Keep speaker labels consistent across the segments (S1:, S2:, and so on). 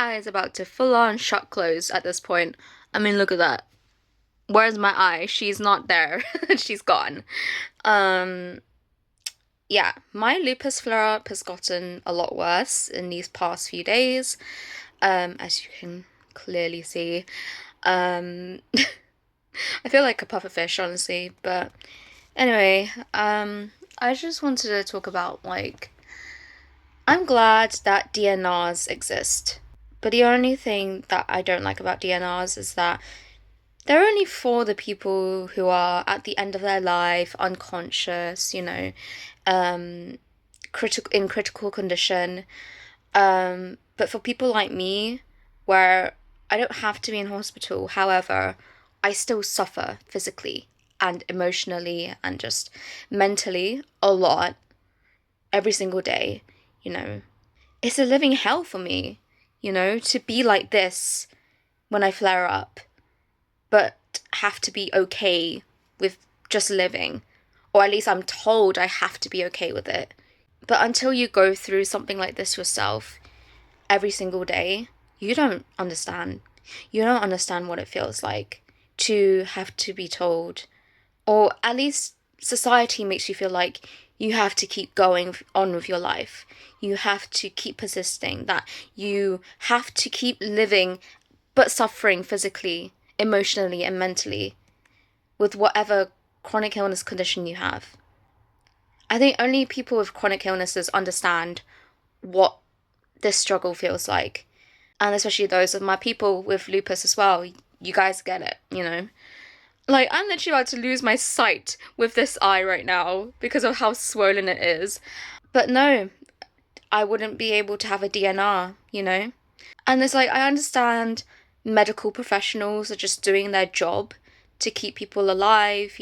S1: eye is about to full on shut close at this point. I mean, look at that. Where's my eye? She's not there. She's gone. Um, yeah, my lupus flare up has gotten a lot worse in these past few days, as you can clearly see. Um, I feel like a puffer fish, honestly, but anyway, I just wanted to talk about I'm glad that DNRs exist, but the only thing that I don't like about DNRs is that they're only for the people who are at the end of their life, unconscious, um, in critical condition. But for people like me, where I don't have to be in hospital, however, I still suffer physically and emotionally and just mentally a lot every single day, you know. It's a living hell for me, to be like this when I flare up, but have to be okay with just living. Or at least I'm told I have to be okay with it. But until you go through something like this yourself every single day, you don't understand. You don't understand what it feels like to have to be told, or at least society makes you feel like you have to keep going on with your life. You have to keep persisting, that you have to keep living but suffering physically, emotionally, and mentally with whatever chronic illness condition you have. I think only people with chronic illnesses understand what this struggle feels like. And especially those of my people with lupus as well. You guys get it. Like, I'm literally about to lose my sight with this eye right now because of how swollen it is. But no, I wouldn't be able to have a DNR. And it's like, I understand medical professionals are just doing their job to keep people alive,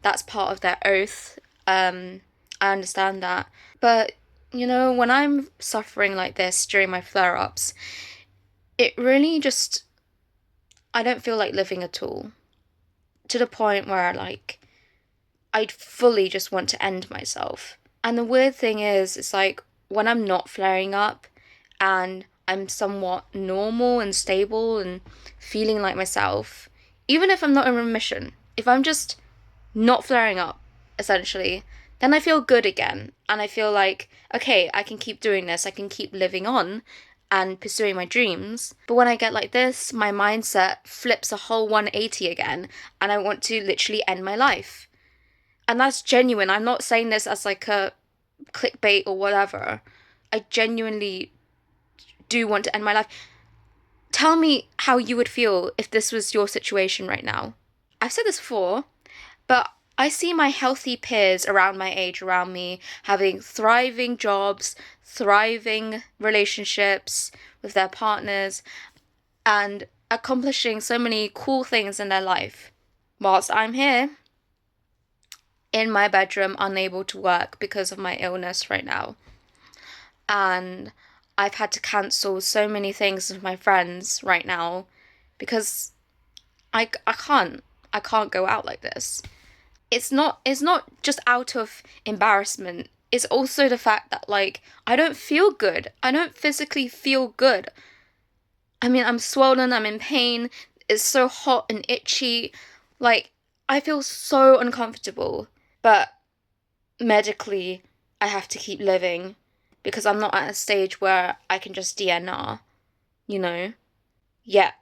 S1: that's part of their oath. I understand that. But, when I'm suffering like this during my flare-ups, it really just, I don't feel like living at all. To the point where, I'd fully just want to end myself. And the weird thing is, it's like, when I'm not flaring up and I'm somewhat normal and stable and feeling like myself, even if I'm not in remission, if I'm just not flaring up, essentially, then I feel good again. And I feel like, okay, I can keep doing this, I can keep living on and pursuing my dreams. But when I get like this, my mindset flips a whole 180 again, and I want to literally end my life. And that's genuine. I'm not saying this as like a clickbait or whatever. I genuinely do want to end my life. Tell me how you would feel if this was your situation right now. I've said this before, but I see my healthy peers around my age, around me, having thriving jobs, thriving relationships with their partners, and accomplishing so many cool things in their life. Whilst I'm here, in my bedroom, unable to work because of my illness right now. And I've had to cancel so many things with my friends right now because I can't go out like this. It's not just out of embarrassment. It's also the fact that I don't feel good. I don't physically feel good. I mean, I'm swollen, I'm in pain. It's so hot and itchy. I feel so uncomfortable. But medically, I have to keep living because I'm not at a stage where I can just DNR, Yet,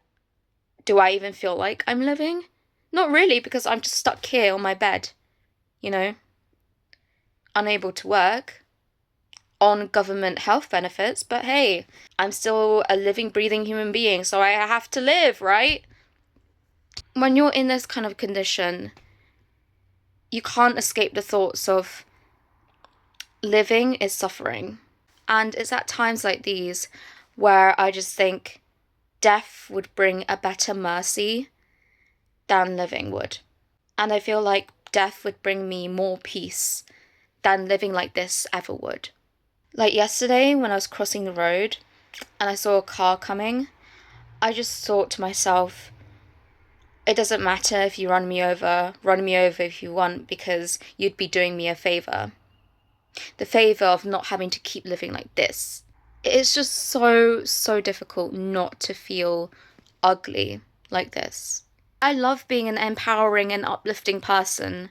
S1: do I even feel like I'm living? Not really, because I'm just stuck here on my bed, unable to work, on government health benefits, but hey, I'm still a living, breathing human being, so I have to live, right? When you're in this kind of condition, you can't escape the thoughts of living is suffering. And it's at times like these where I just think death would bring a better mercy than living would. And I feel like death would bring me more peace than living like this ever would. Like yesterday when I was crossing the road and I saw a car coming, I just thought to myself, it doesn't matter if you run me over if you want, because you'd be doing me a favour. The favour of not having to keep living like this. It's just so, so difficult not to feel ugly like this. I love being an empowering and uplifting person,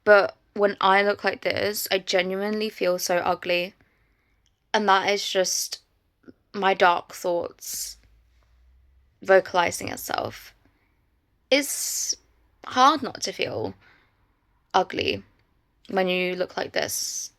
S1: but when I look like this, I genuinely feel so ugly. And that is just my dark thoughts vocalizing itself. It's hard not to feel ugly when you look like this.